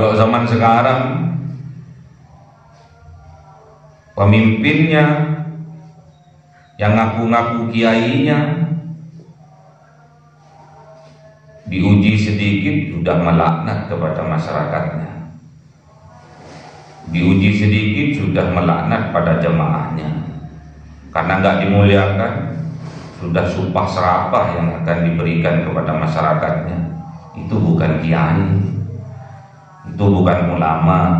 Kalau zaman sekarang pemimpinnya yang ngaku-ngaku kiainya diuji sedikit sudah melaknat kepada masyarakatnya, diuji sedikit sudah melaknat pada jemaahnya, karena nggak dimuliakan sudah sumpah serapah yang akan diberikan kepada masyarakatnya. Itu bukan kiai, itu bukan ulama,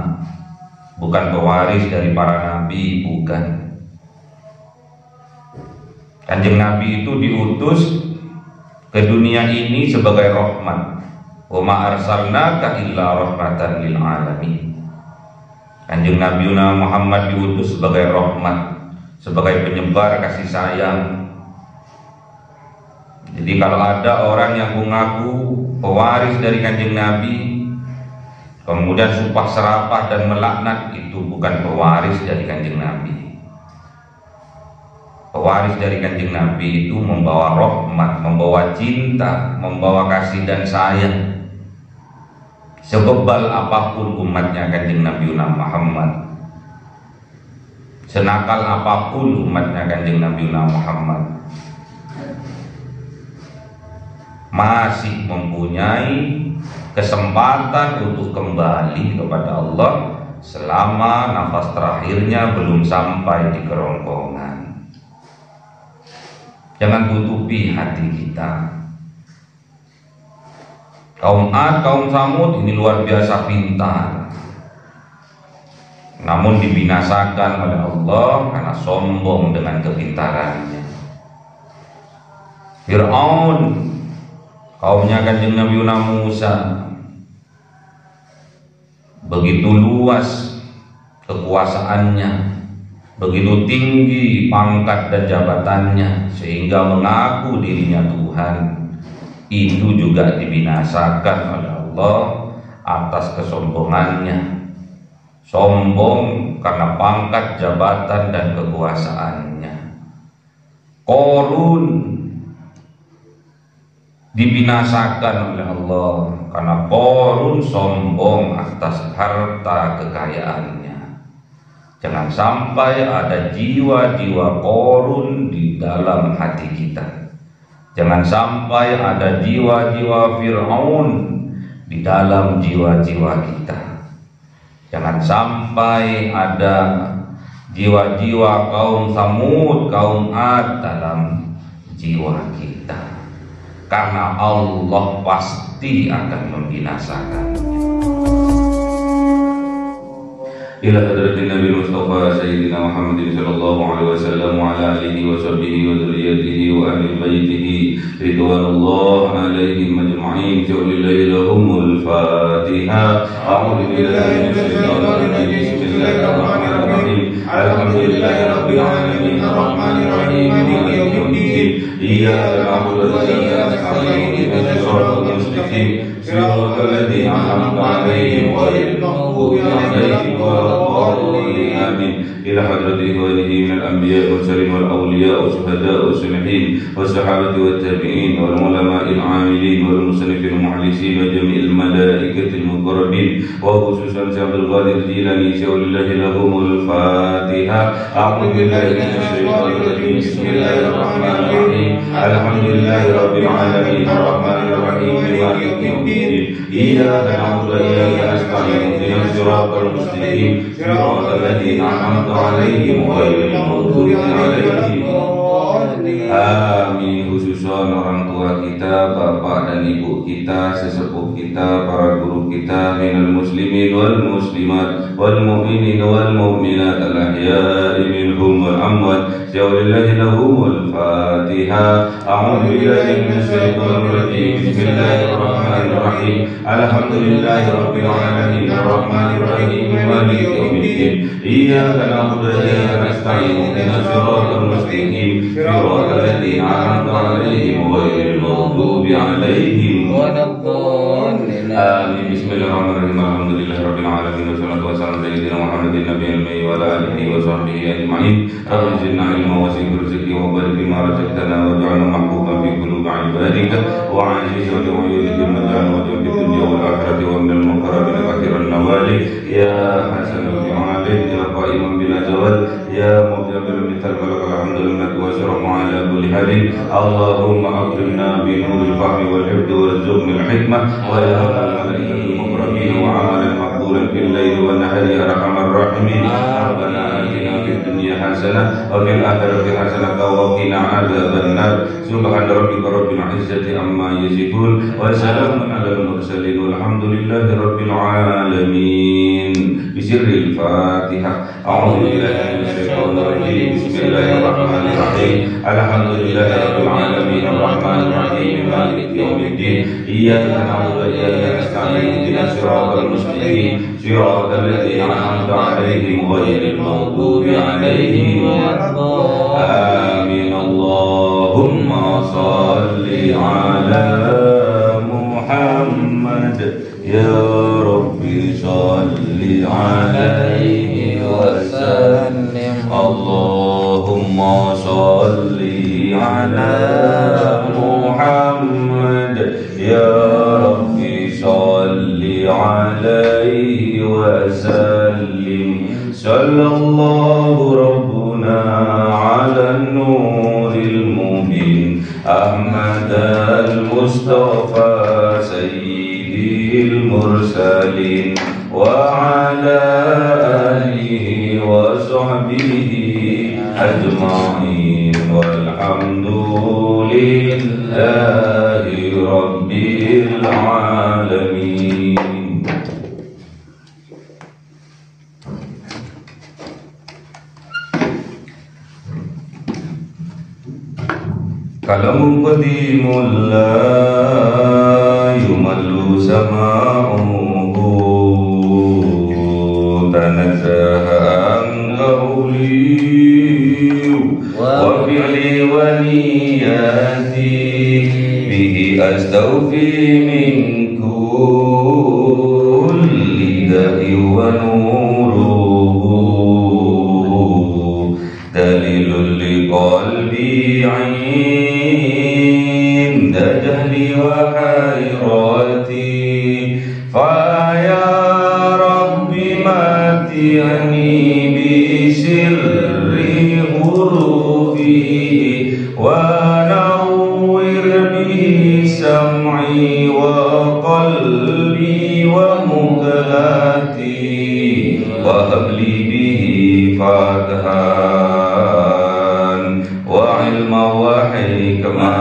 bukan pewaris dari para nabi, bukan. Kanjeng Nabi itu diutus ke dunia ini sebagai rahmat. Wa ma arsalnaka illa rahmatan lil alamin. Kanjeng Nabi Muhammad diutus sebagai rahmat, sebagai penyebar kasih sayang. Jadi kalau ada orang yang mengaku pewaris dari Kanjeng Nabi kemudian sumpah serapah dan melaknat, itu bukan pewaris dari Kanjeng Nabi. Pewaris dari Kanjeng Nabi itu membawa rahmat, membawa cinta, membawa kasih dan sayang. Sebebal apapun umatnya Kanjeng Nabi Muhammad, senakal apapun umatnya Kanjeng Nabi Muhammad, masih mempunyai kesempatan untuk kembali kepada Allah selama nafas terakhirnya belum sampai di kerongkongan. Jangan tutupi hati kita. Kaum Ad, kaum Samud ini luar biasa pintar, namun dibinasakan oleh Allah karena sombong dengan kepintarannya. Fir'aun, kaumnya Kanjeng Nabi Musa, begitu luas kekuasaannya, begitu tinggi pangkat dan jabatannya, sehingga mengaku dirinya Tuhan. Itu juga dibinasakan oleh Allah atas kesombongannya. Sombong karena pangkat, jabatan, dan kekuasaannya. Qarun dibinasakan oleh Allah karena Qarun sombong atas harta kekayaannya. Jangan sampai ada jiwa-jiwa Qarun di dalam hati kita. Jangan sampai ada jiwa-jiwa Fir'aun di dalam jiwa-jiwa kita. Jangan sampai ada jiwa-jiwa kaum Samud, kaum Ad dalam jiwa kita, karena Allah pasti akan membinasakan. Ila hadratin Nabi Mustafa Sayyidina Muhammadin sallallahu alaihi wasallam wa ala alihi wa sahbihi wa dzurriyyatihi wa ahli baitihi ridwanullah alaihim ajma'in. Lillahi lahumul Fatiha. A'udzu billahi minasy syaithanir rajim. Bismillahirrahmanirrahim. Alhamdulillahi rabbil alamin arrahmanir rahim maliki yaumiddin. Iyyaka na'budu wa iyyaka nasta'in ihdinas siratal mustaqim siratal ladzina an'amta 'alaihim ghairil maghdubi 'alaihim waladdallin. Amin. Ila hadrati walihi minal anbiya wal mursalin wal awliya wa syuhada wa salihin wa sahabati wat tabi'in wal ulama'il 'amilin wal musannifin mu'allisin wa jami'il malaikatil muqarrabin wa khususan Syaikhul Qadir Jilani syaulillahi lahumul Fatiha. A'udzu billahi minasy syaithanir rajim. Bismillahirrahmanirrahim. Alhamdulillahi rabbil alamin arrahmanir rahim maliki yaumiddin. Iyyaka na'budu wa iyyaka nasta'in ihdinas siratal mustaqim siratal ladzina an'amta 'alaihim ghairil maghdubi 'alaihim. Amin. Khususan orang tua kita, bapak dan ibu kita, sesepuh kita, para guru kita, minal muslimin wal muslimat wal mu'minin wal mu'minat al ahya'i minhum wal amwat. Syaulillahi lahumul Fatiha. A'udzu billahi minasy syaithanir rajim. Bismillahirrahmanirrahim. Alhamdulillahi rabbil alamin arrahmanir rahim maliki yaumiddin. Iyyaka na'budu wa iyyaka nasta'in ihdinas siratal mustaqim siratal ladzina an'amta 'alaihim ghairil maghdubi 'alaihim waladdallin. Amin. Bismillahirrahmanirrahim. Alhamdulillahi rabbil alamin wassalatu wassalamu ala sayyidina Muhammadin nabiyil ummi wa ala alihi wa sahbihi ajma'in. Rabbi zidna ilma wa zid rizqi wa barik bima razaqtana waj'alna mahbuban fi qulubi 'ibadika wa 'aziz wa uyunihim waj'alna wajhan fid dunya wal akhirati wa minal muqarrabin kathiran يا مبدأ المثال فلك الحمد لله وشرف على كل حال. اللهم أكرمنا بنور الفهم والحفظ وارزقنا الحكمة وإلهام الملائكة المقربين وعملا مقبولا في الليل والنهار يا أرحم الراحمين. ربنا آتنا في الدنيا حسنة وفي الآخرة حسنة وقنا عذاب النار. سبحان ربك رب العزة عما يصفون وسلام على المرسلين والحمد لله رب العالمين. بسر الفاتحة. أعوذ بالله من الشيطان الرجيم. بسم الله الرحمن الرحيم. الحمد لله رب العالمين الرحمن الرحيم مالك يوم الدين. إياك نعبد وإياك نستعين اهدنا الصراط المستقيم صراط الذين أنعمت عليهم غير المغضوب عليهم ولا الضالين. آمين. اللهم صل على محمد يا رب صل عليه وسلم. اللهم صل على محمد يا رب صل عليه وسلم. صلى الله ربنا على النور المبين أحمد المصطفى سيد المرسلين وعلى آله وصحبه أجمعين والحمد لله رب العالمين. Kalamu qadimul la yumallu sama'uhu tanazzaha an qawli wa fi'li wa niyati bihi astawfi min kulli da'i wa nuruhu dalilul liqalbi جهلي وحيرتي فيا رب متعني بسر حروفه ونور به سمعي وقلبي ومقلتي وهب لي به فتحا وعلم وحكمة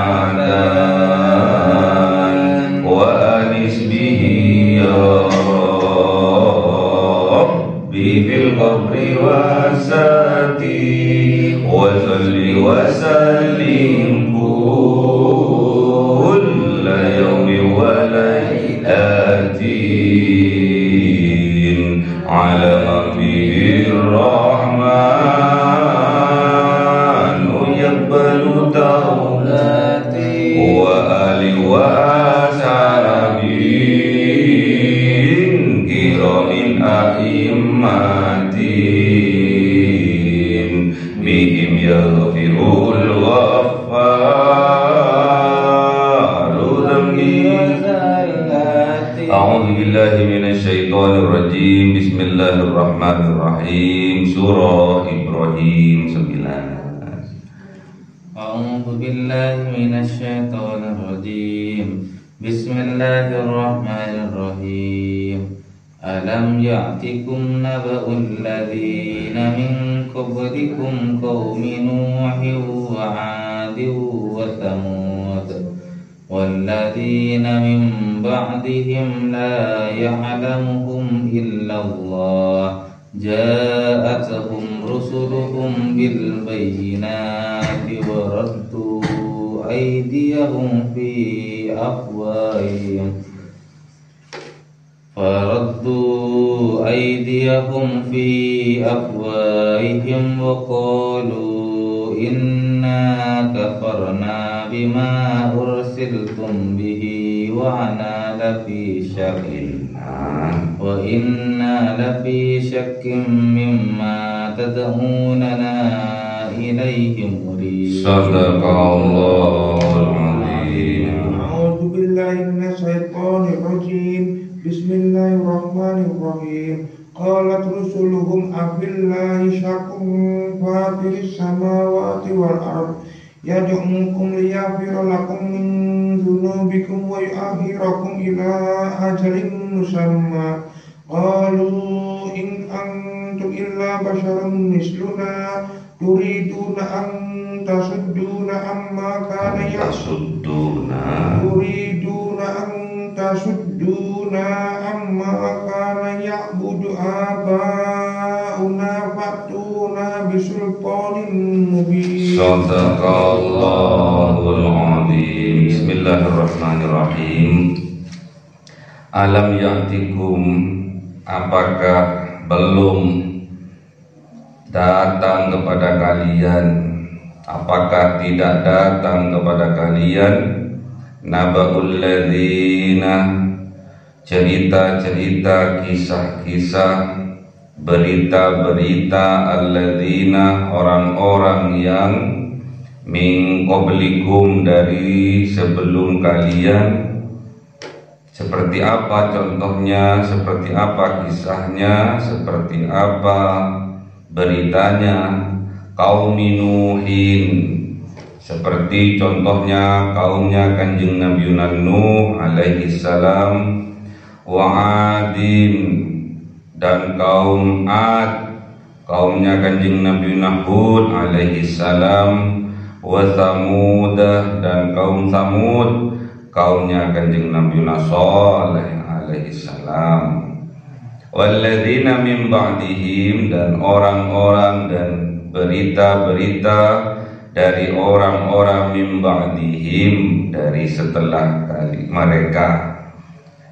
في القبر وساتي وصل وسلم كل يوم وليلة على نبي الرحمن يقبل توبتي وآل وأصحابي كرام أئمتين بهم يغفر الغفار ذنبي. أعوذ بالله من الشيطان الرجيم. بسم الله الرحمن الرحيم. سورة إبراهيم 9. أعوذ بالله من الشيطان الرجيم. بسم الله الرحمن الرحيم. ألم يأتكم نبأ الذين من قبلكم قوم نوح وعاد وثمود والذين من بعدهم لا يعلمهم إلا الله جاءتهم رسلهم بالبينات وردوا أيديهم في أفواههم فردوا أيديهم في أفواههم وقالوا إنا كفرنا بما أرسلتم به وإنا لفي شك مما تدعوننا إليه مريب. صدق الله العظيم. أعوذ بالله من الشيطان الرجيم. بسم الله الرحمن الرحيم. qalat rusuluhum abillahi syakum fatiris samawati wal ard yad'ukum liyaghfira lakum min dzunubikum wa yu'akhirakum ila ajalin musamma qalu in antum illa basharun misluna turiduna an tasudduna amma kana ya'budu abauna fatuna bisultanin mubin. Shadaqallahul azim. Bismillahirrahmanirrahim. Alam ya'tikum, apakah belum datang kepada kalian, apakah tidak datang kepada kalian naba'ul ladzina, cerita-cerita, kisah-kisah, berita-berita alladzina, orang-orang yang min qablikum, dari sebelum kalian. Seperti apa contohnya, seperti apa kisahnya, seperti apa beritanya? Qaumi Nuhin, seperti contohnya kaumnya Kanjeng Nabi Nuh alaihi salam, wa Adin, dan kaum Ad, kaumnya Kanjeng Nabi Hud alaihi salam, wa Samud, dan kaum Samud, kaumnya Kanjeng Nabi Saleh alaihi salam. Walladzina min ba'dihim, dan orang-orang dan berita-berita dari orang-orang min ba'dihim, dari setelah mereka.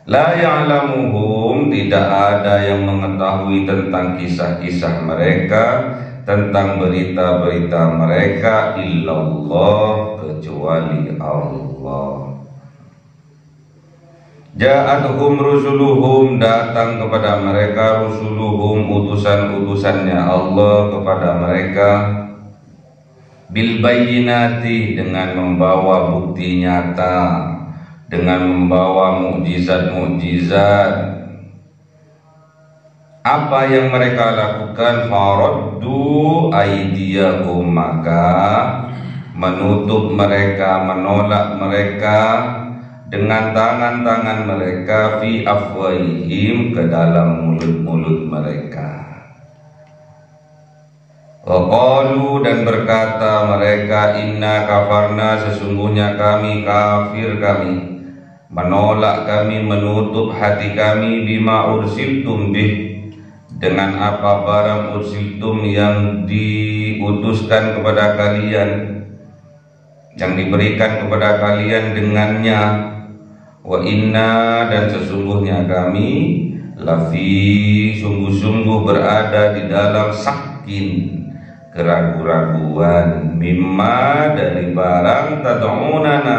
La ya'lamuhum, tidak ada yang mengetahui tentang kisah-kisah mereka, tentang berita-berita mereka, illallah, kecuali Allah. Ja'atuhum rusuluhum, datang kepada mereka rusuluhum, utusan-utusannya Allah kepada mereka, bil bayyinati, dengan membawa bukti nyata, dengan membawa mukjizat-mukjizat. Apa yang mereka lakukan? Faraddu aydiyahum, maka menutup mereka, menolak mereka dengan tangan-tangan mereka, fi afwahihim, ke dalam mulut-mulut mereka. Waqalu, dan berkata mereka, inna kafarna, sesungguhnya kami kafir, kami menolak, kami menutup hati kami, bima ursiltum bih, dengan apa barang ursiltum, yang diutuskan kepada kalian, yang diberikan kepada kalian dengannya. Wa inna, dan sesungguhnya kami, lafi, sungguh-sungguh berada di dalam sakin, keraguan-raguan, mimma, dari barang tad'unana,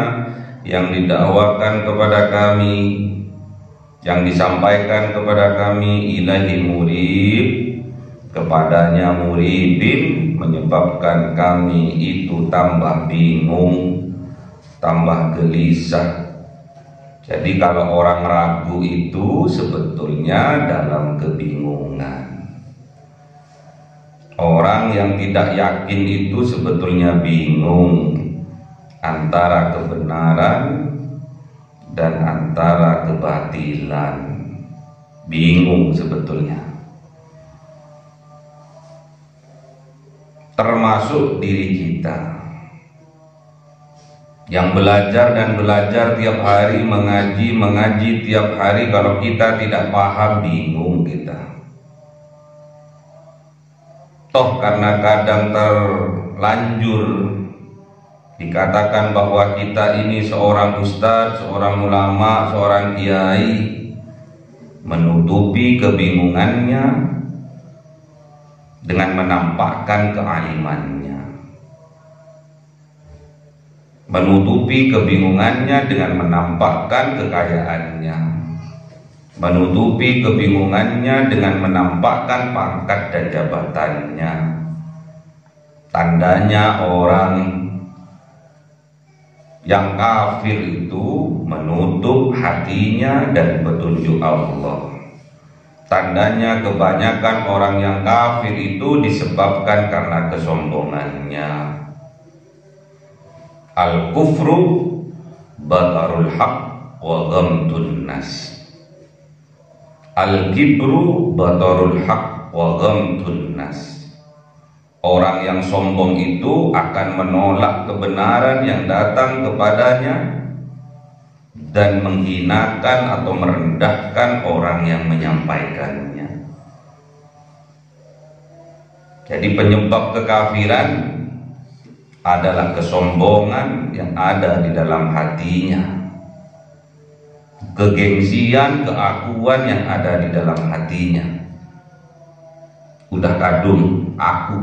yang didakwakan kepada kami, yang disampaikan kepada kami, ilahi murib, kepadanya muribin, menyebabkan kami itu tambah bingung, tambah gelisah. Jadi kalau orang ragu itu sebetulnya dalam kebingungan. Orang yang tidak yakin itu sebetulnya bingung antara kebenaran dan antara kebatilan. Bingung sebetulnya. Termasuk diri kita yang belajar dan belajar tiap hari, mengaji tiap hari. Kalau kita tidak paham, bingung kita. Toh karena kadang terlanjur dikatakan bahwa kita ini seorang ustadz, seorang ulama, seorang kiai, menutupi kebingungannya dengan menampakkan kealimannya, menutupi kebingungannya dengan menampakkan kekayaannya, menutupi kebingungannya dengan menampakkan pangkat dan jabatannya. Tandanya orang yang kafir itu menutup hatinya dan petunjuk Allah. tandanya kebanyakan orang yang kafir itu disebabkan karena kesombongannya. Al-kufru batarul haq wa ghamtun nas. Al-kibru batarul haq wa ghamtun nas. Orang yang sombong itu akan menolak kebenaran yang datang kepadanya dan menghinakan atau merendahkan orang yang menyampaikannya. Jadi penyebab kekafiran adalah kesombongan yang ada di dalam hatinya, kegengsian, keakuan yang ada di dalam hatinya. Udah kadung aku,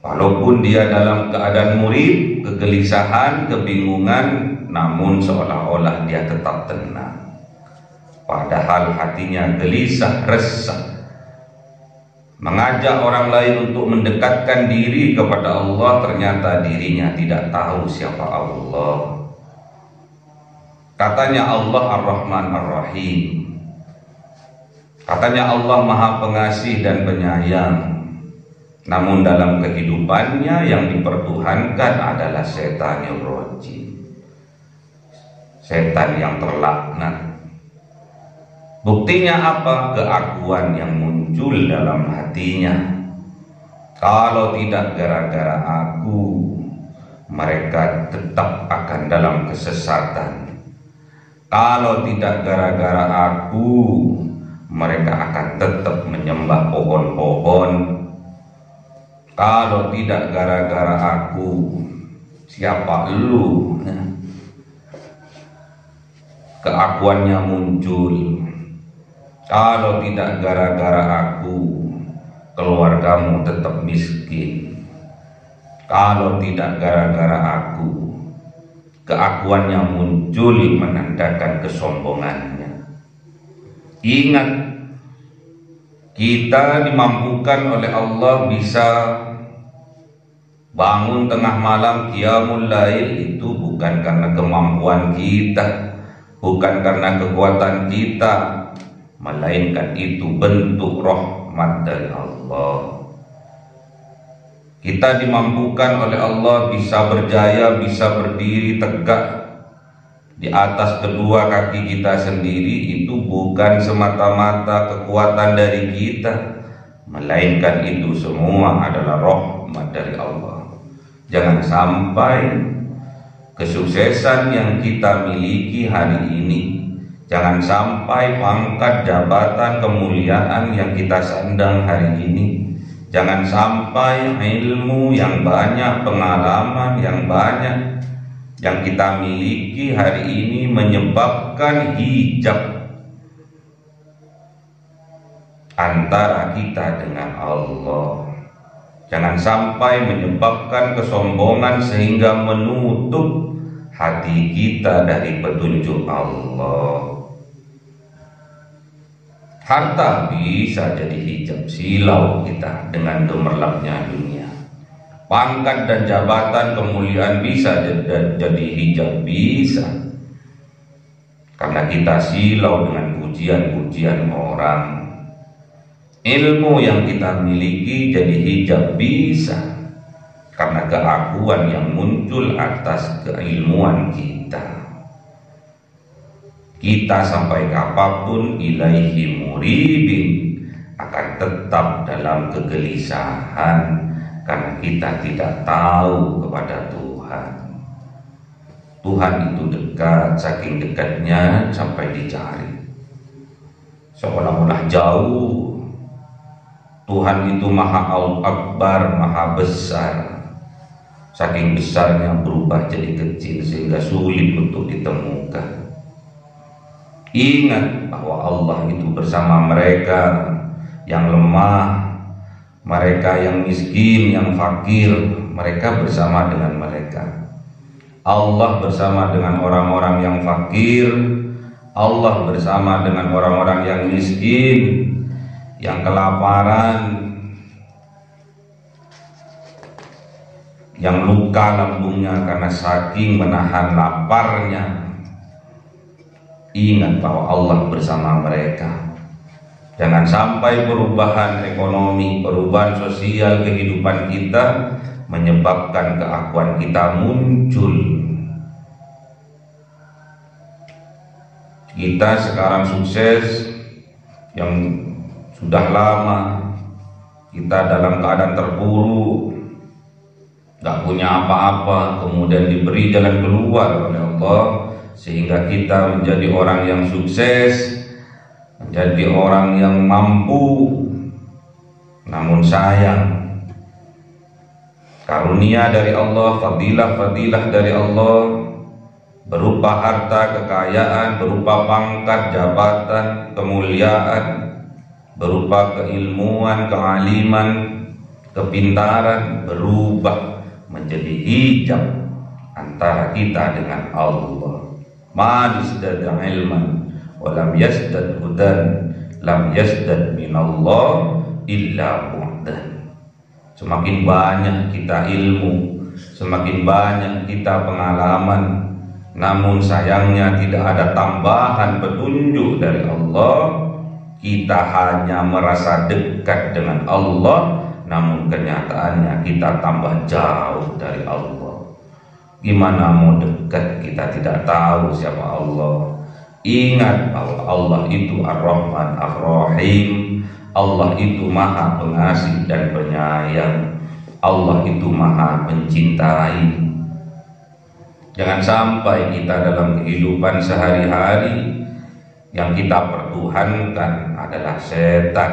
walaupun dia dalam keadaan murid, kegelisahan, kebingungan, namun seolah-olah dia tetap tenang, padahal hatinya gelisah, resah. Mengajak orang lain untuk mendekatkan diri kepada Allah, ternyata dirinya tidak tahu siapa Allah. Katanya Allah Ar-Rahman Ar-Rahim, katanya Allah Maha Pengasih dan Penyayang, namun dalam kehidupannya yang dipertuhankan adalah setanul rajim, setan yang terlaknat. Buktinya apa? Keakuan yang muncul dalam hatinya. Kalau tidak gara-gara aku, mereka tetap akan dalam kesesatan. Kalau tidak gara-gara aku, mereka akan tetap menyembah pohon-pohon. Kalau tidak gara-gara aku, siapa lu? Keakuannya muncul. Kalau tidak gara-gara aku, keluargamu tetap miskin. Kalau tidak gara-gara aku, keakuannya muncul menandakan kesombongannya. Ingat, kita dimampukan oleh Allah bisa bangun tengah malam qiyamul lail itu bukan karena kemampuan kita, bukan karena kekuatan kita, melainkan itu bentuk rahmat dari Allah. Kita dimampukan oleh Allah bisa berjaya, bisa berdiri tegak di atas kedua kaki kita sendiri, itu bukan semata-mata kekuatan dari kita, melainkan itu semua adalah rahmat dari Allah. Jangan sampai kesuksesan yang kita miliki hari ini, jangan sampai pangkat, jabatan, kemuliaan yang kita sandang hari ini, jangan sampai ilmu yang banyak, pengalaman yang banyak yang kita miliki hari ini menyebabkan hijab antara kita dengan Allah. Jangan sampai menyebabkan kesombongan sehingga menutup hati kita dari petunjuk Allah. Harta bisa jadi hijab silau kita dengan gemerlapnya dunia. Pangkat dan jabatan, kemuliaan bisa jadi hijab, bisa, karena kita silau dengan pujian-pujian orang. Ilmu yang kita miliki jadi hijab, bisa, karena keakuan yang muncul atas keilmuan kita. Kita sampai apapun ilaihi muribin akan tetap dalam kegelisahan, karena kita tidak tahu kepada Tuhan. Tuhan itu dekat, saking dekatnya sampai dicari, seolah-olah jauh. Tuhan itu Maha Akbar, Maha Besar. Saking besarnya berubah jadi kecil sehingga sulit untuk ditemukan. Ingat bahwa Allah itu bersama mereka yang lemah, mereka yang miskin, yang fakir, mereka bersama dengan mereka. Allah bersama dengan orang-orang yang fakir, Allah bersama dengan orang-orang yang miskin, yang kelaparan, yang luka lambungnya karena saking menahan laparnya. ingat bahwa Allah bersama mereka. Jangan sampai perubahan ekonomi, perubahan sosial kehidupan kita menyebabkan keakuan kita muncul. Kita sekarang sukses, yang sudah lama kita dalam keadaan terpuruk, gak punya apa-apa, kemudian diberi jalan keluar oleh Allah sehingga kita menjadi orang yang sukses, menjadi orang yang mampu. Namun sayang, karunia dari Allah, fadilah-fadilah dari Allah berupa harta, kekayaan, berupa pangkat, jabatan, kemuliaan, berupa keilmuan, kealiman, kepintaran, berubah menjadi hijab antara kita dengan Allah. Ma yazdad ilman wa lam yazdad hudan lam yazdad minallah illa bu'dan. Semakin banyak kita ilmu, semakin banyak kita pengalaman, namun sayangnya tidak ada tambahan petunjuk dari Allah, kita hanya merasa dekat dengan Allah, namun kenyataannya kita tambah jauh dari Allah. Gimana mau dekat kita tidak tahu siapa Allah? Ingat bahwa Allah itu Ar-Rahman Ar-Rahim. Allah itu Maha Pengasih dan Penyayang. Allah itu Maha Mencintai. Jangan sampai kita dalam kehidupan sehari-hari yang kita pertuhankan adalah setan,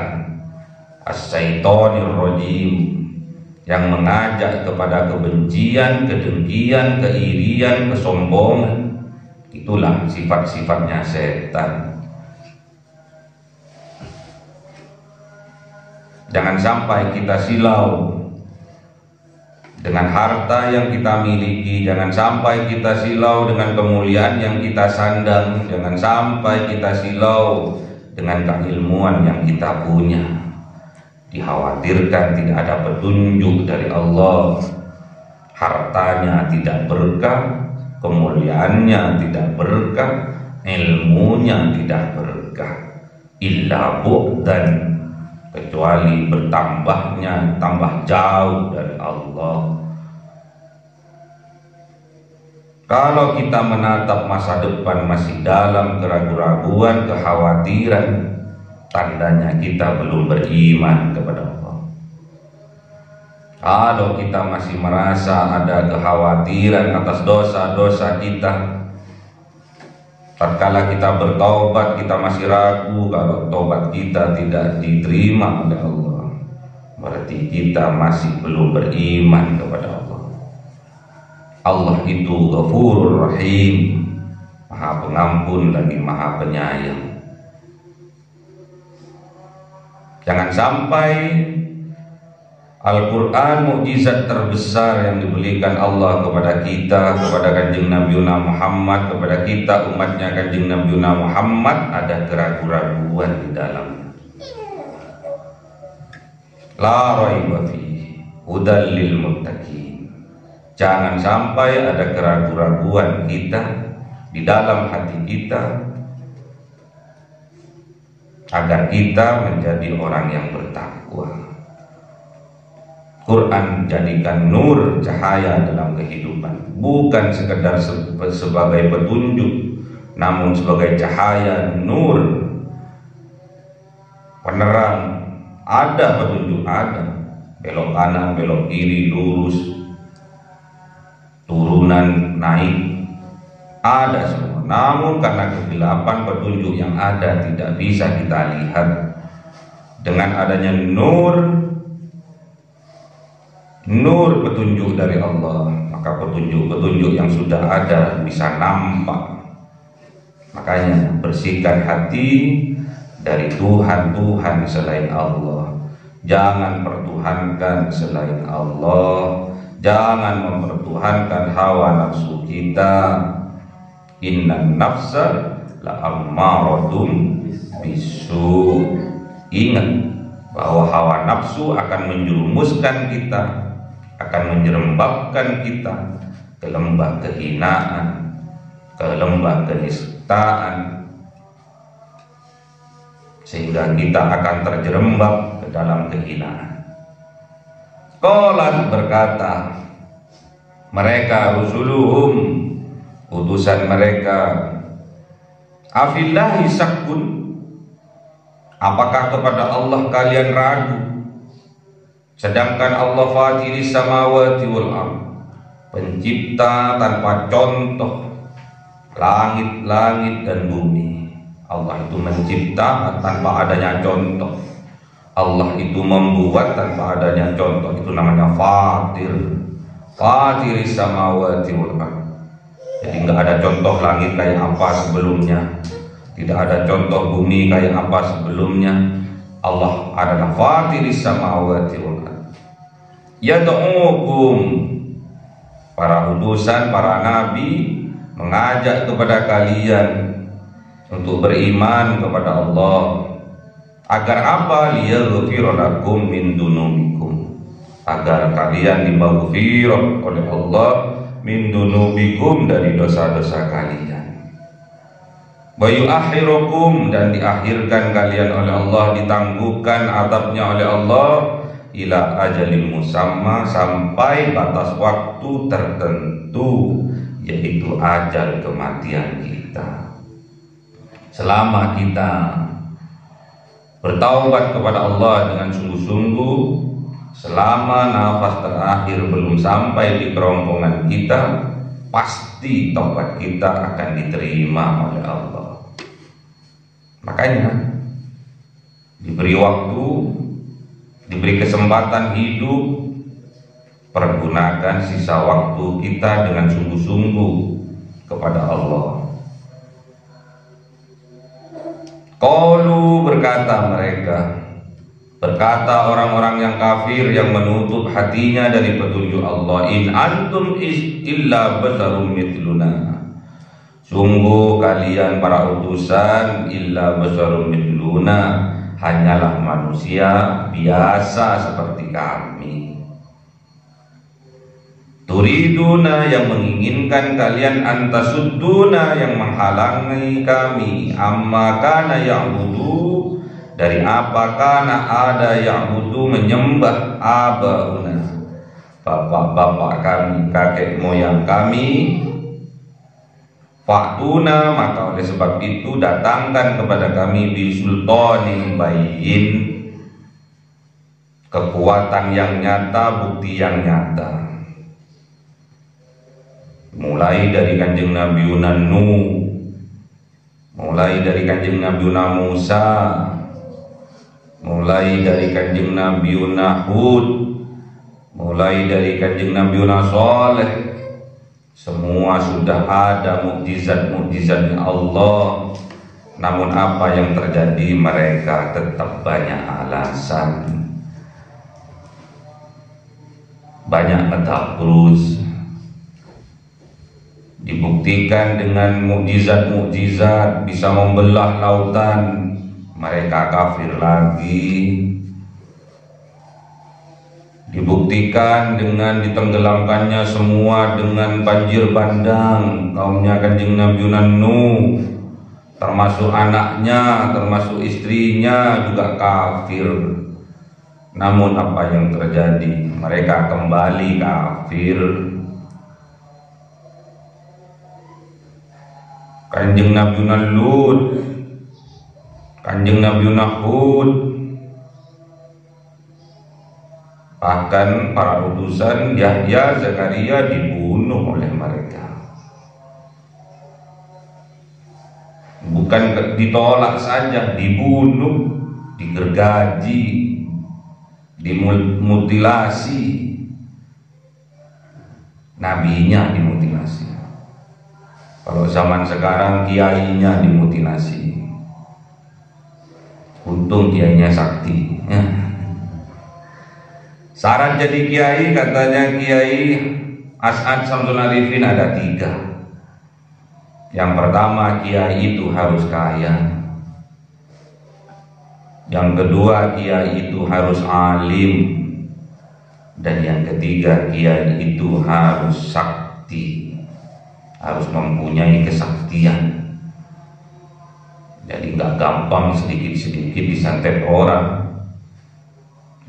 as-syaitonir rajim, yang mengajak kepada kebencian, kedengkian, keirian, kesombongan. Itulah sifat-sifatnya setan. Jangan sampai kita silau dengan harta yang kita miliki, jangan sampai kita silau dengan kemuliaan yang kita sandang, jangan sampai kita silau dengan keilmuan yang kita punya. Dikhawatirkan tidak ada petunjuk dari Allah, hartanya tidak berkah, kemuliaannya tidak berkah, ilmunya tidak berkah, illa bu'dan, kecuali bertambahnya tambah jauh dari Allah. Kalau kita menatap masa depan masih dalam keraguan-raguan, kekhawatiran, tandanya kita belum beriman kepada Allah. Kalau kita masih merasa ada kekhawatiran atas dosa-dosa kita, tatkala kita bertaubat kita masih ragu kalau taubat kita tidak diterima oleh Allah, berarti kita masih belum beriman kepada Allah. Allah itu Ghafurur Rahim, Maha Pengampun lagi Maha Penyayang. Jangan sampai Al-Quran mukjizat terbesar yang diberikan Allah kepada kita, kepada Kanjeng Nabi Muhammad, kepada kita umatnya Kanjeng Nabi Muhammad, ada keraguan-raguan di dalamnya. La raiba fihi hudal lil muttaqin. Jangan sampai ada keraguan-raguan kita di dalam hati kita, agar kita menjadi orang yang bertakwa. Quran jadikan nur, cahaya dalam kehidupan, bukan sekedar sebagai petunjuk, namun sebagai cahaya, nur, penerang. Ada petunjuk, ada belok kanan, belok kiri, lurus, turunan, naik, ada semua. Namun karena kegelapan, petunjuk yang ada tidak bisa kita lihat. Dengan adanya nur petunjuk dari Allah, maka petunjuk-petunjuk yang sudah ada bisa nampak. Makanya bersihkan hati dari Tuhan-Tuhan selain Allah. Jangan pertuhankan selain Allah. Jangan mempertuhankan hawa nafsu kita. Innan nafsa la ammaradum bisu. Ingat bahwa hawa nafsu akan menjerumuskan kita, akan menjerembabkan kita ke lembah kehinaan, ke lembah kenistaan, sehingga kita akan terjerembab ke dalam kehinaan. Qalat, berkata mereka, rusuluhum, utusan mereka, afillahi syakkun, apakah kepada Allah kalian ragu, sedangkan Allah fatiris samawati wal ardh, pencipta tanpa contoh langit-langit dan bumi. Allah itu mencipta tanpa adanya contoh. Allah itu membuat tanpa adanya contoh. Itu namanya fatir. Fatiris samawati wal ardh. Jadi nggak ada contoh langit kayak apa sebelumnya, tidak ada contoh bumi kayak apa sebelumnya. Allah adalah fatiris samawati wal ardh. Yad'ukum, para utusan, para nabi mengajak kepada kalian untuk beriman kepada Allah. Agar apa? Liyaghfira lakum min dunubikum, agar kalian dimaghfirah oleh Allah min dunubikum, dari dosa-dosa kalian. Wa yu'akhirukum, dan diakhirkan kalian oleh Allah, ditangguhkan azabnya oleh Allah, ila ajalin musamma, sampai batas waktu tertentu, yaitu ajal kematian kita. Selama kita bertaubat kepada Allah dengan sungguh-sungguh, selama nafas terakhir belum sampai di kerongkongan kita, pasti taubat kita akan diterima oleh Allah. Makanya diberi waktu, diberi kesempatan hidup, pergunakan sisa waktu kita dengan sungguh-sungguh kepada Allah. Qalu, berkata mereka, berkata orang-orang yang kafir yang menutup hatinya dari petunjuk Allah, in antum illa basarum mithluna, sungguh kalian para utusan, illa basarum mithluna, hanyalah manusia biasa seperti kami. Turiduna, yang menginginkan kalian, antasudduna, yang menghalangi kami, amma kana ya'budu, dari apa kana ada ya'budu, menyembah, abauna, bapak-bapak kami, kakek moyang kami. Fa'tuna, maka oleh sebab itu datangkan kepada kami bisultanin bayyin, kekuatan yang nyata, bukti yang nyata. Mulai dari kanjeng Nabi Nuh, mulai dari kanjeng Nabi Musa, mulai dari kanjeng Nabi Hud, mulai dari kanjeng Nabi Saleh, semua sudah ada mukjizat-mukjizatnya Allah. Namun apa yang terjadi? Mereka tetap banyak alasan, banyak metabrus. Dibuktikan dengan mukjizat-mukjizat bisa membelah lautan, mereka kafir lagi. Dibuktikan dengan ditenggelamkannya semua dengan banjir bandang, kaumnya kanjeng Nabi Nuh, termasuk anaknya, termasuk istrinya juga kafir. Namun apa yang terjadi? Mereka kembali kafir. Kanjeng Nabi Lut, kanjeng Nabi Hud, bahkan para utusan Yahya, Zakaria dibunuh oleh mereka. Bukan ditolak saja, dibunuh, digergaji, dimutilasi. Nabinya dimutilasi. Kalau zaman sekarang kiainya dimutilasi. Untung kiainya sakti. Syarat jadi kiai, katanya Kiai As'ad Syamsul Arifin ada 3. Yang pertama, kiai itu harus kaya. Yang kedua, kiai itu harus alim. Dan yang ketiga, kiai itu harus sakti, harus mempunyai kesaktian. Jadi nggak gampang sedikit-sedikit disantet orang,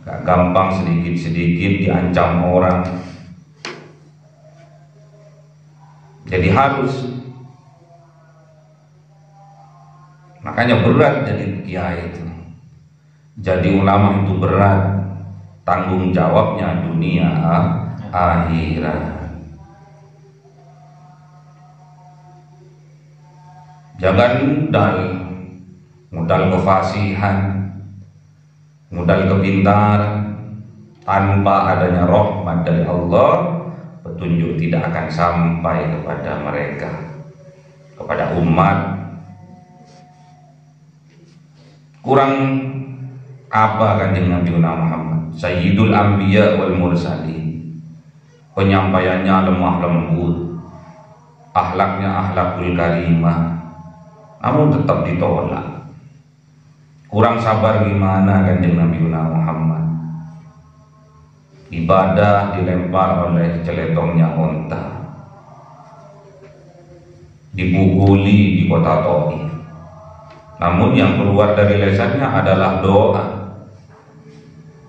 nggak gampang sedikit-sedikit diancam orang. Jadi harus, makanya berat jadi kiai itu. Jadi ulama itu berat, tanggung jawabnya dunia akhirat. Jangan modal kefasihan, modal kepintaran, tanpa adanya rahmat dari Allah, petunjuk tidak akan sampai kepada mereka, kepada umat. Kurang apa kanjeng Nabi Muhammad, Sayyidul Anbiya wal Mursalin, penyampaiannya lemah lembut, akhlaknya akhlakul karimah, namun tetap ditolak. Kurang sabar gimana kanjeng Nabi Muhammad, ibadah dilempar oleh celetongnya onta, dipukuli di kota Taif, namun yang keluar dari lesannya adalah doa.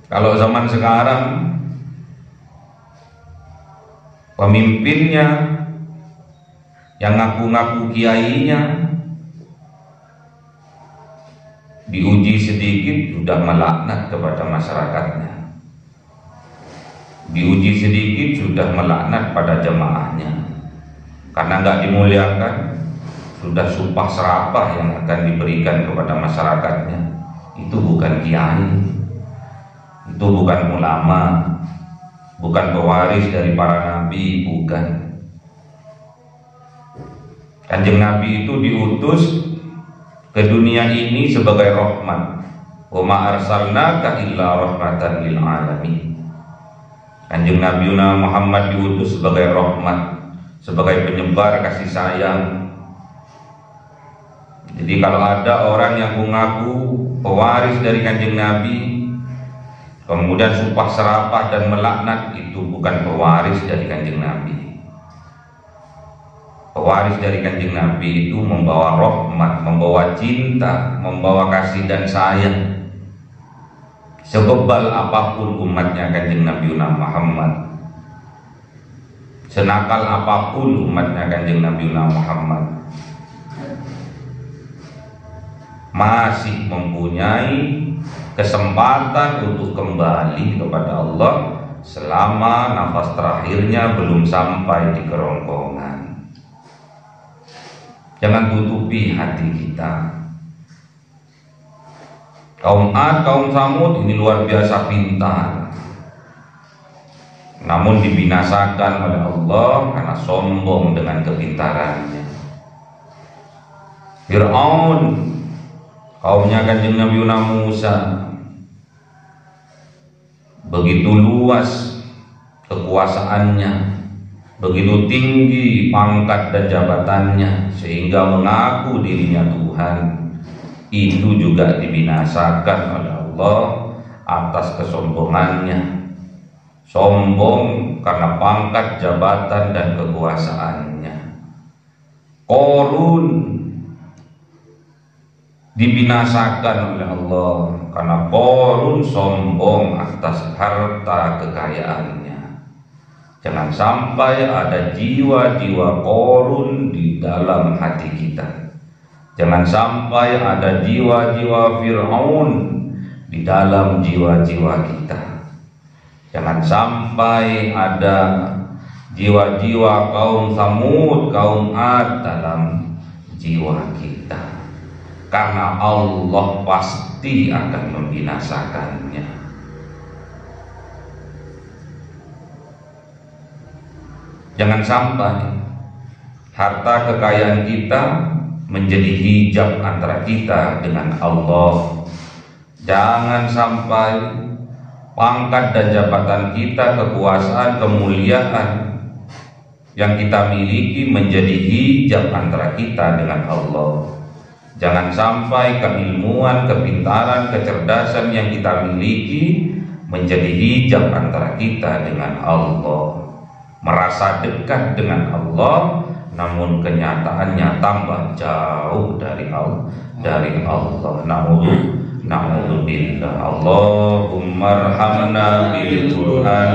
Kalau zaman sekarang pemimpinnya yang ngaku-ngaku kiainya diuji sedikit sudah melaknat kepada masyarakatnya, diuji sedikit sudah melaknat pada jemaahnya, karena nggak dimuliakan, sudah sumpah serapah yang akan diberikan kepada masyarakatnya. Itu bukan kiai, itu bukan ulama, bukan pewaris dari para nabi, bukan. Kanjeng Nabi itu diutus ke dunia ini sebagai rahmat. Wa ma arsalnaka illa rahmatan lil alamin. Kanjeng Nabi Muhammad diutus sebagai rahmat, sebagai penyebar kasih sayang. Jadi kalau ada orang yang mengaku pewaris dari kanjeng Nabi, kemudian sumpah serapah dan melaknat, itu bukan pewaris dari kanjeng Nabi. Pewaris dari kanjeng Nabi itu membawa rahmat, membawa cinta, membawa kasih dan sayang. Sebebal apapun umatnya kanjeng Nabi Muhammad, senakal apapun umatnya kanjeng Nabi Muhammad, masih mempunyai kesempatan untuk kembali kepada Allah selama nafas terakhirnya belum sampai di kerongkongan. Jangan tutupi hati kita. Kaum Ad, kaum Samud ini luar biasa pintar, namun dibinasakan oleh Allah karena sombong dengan kepintarannya. Fir'aun, kaumnya kanjeng Nabi Musa, begitu luas kekuasaannya, begitu tinggi pangkat dan jabatannya, sehingga mengaku dirinya Tuhan. Itu juga dibinasakan oleh Allah atas kesombongannya. Sombong karena pangkat, jabatan, dan kekuasaannya. Qarun dibinasakan oleh Allah karena Qarun sombong atas harta kekayaannya. Jangan sampai ada jiwa-jiwa Qarun di dalam hati kita. Jangan sampai ada jiwa-jiwa Fir'aun di dalam jiwa-jiwa kita. Jangan sampai ada jiwa-jiwa kaum Samud, kaum Ad dalam jiwa kita, karena Allah pasti akan membinasakannya. Jangan sampai harta kekayaan kita menjadi hijab antara kita dengan Allah. Jangan sampai pangkat dan jabatan kita, kekuasaan, kemuliaan yang kita miliki menjadi hijab antara kita dengan Allah. Jangan sampai keilmuan, kepintaran, kecerdasan yang kita miliki menjadi hijab antara kita dengan Allah. Merasa dekat dengan Allah, namun kenyataannya tambah jauh dari Allah. Na'udzubillah. Allahumma arhamna bil Qur'an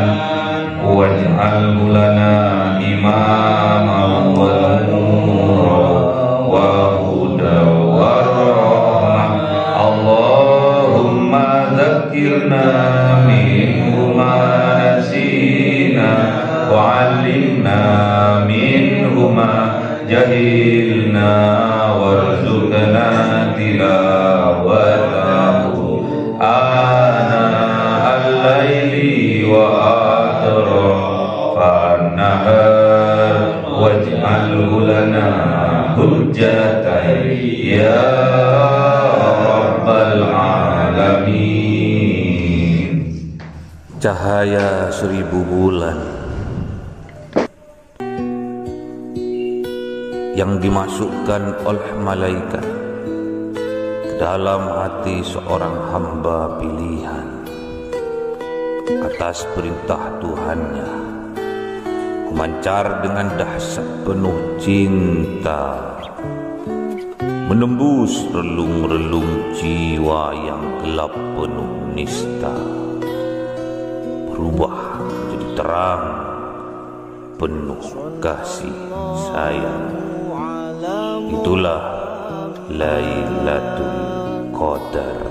waj'alhu lana imaman wa nuran wa hudan wa rahmah. Allahumma dzakkirna minhu ma nasina wa 'allimna minhu ma jahilna warzuqna tilawatahu ana al-laili wa atrafan nahar waj'alhu lana hujjatan ya rabbal alamin. Cahaya 1000 bulan yang dimasukkan oleh malaikat ke dalam hati seorang hamba pilihan atas perintah Tuhannya, memancar dengan dahsyat penuh cinta, menembus relung-relung jiwa yang gelap penuh nista, berubah menjadi terang penuh kasih sayang. Itulah Lailatul Qadar.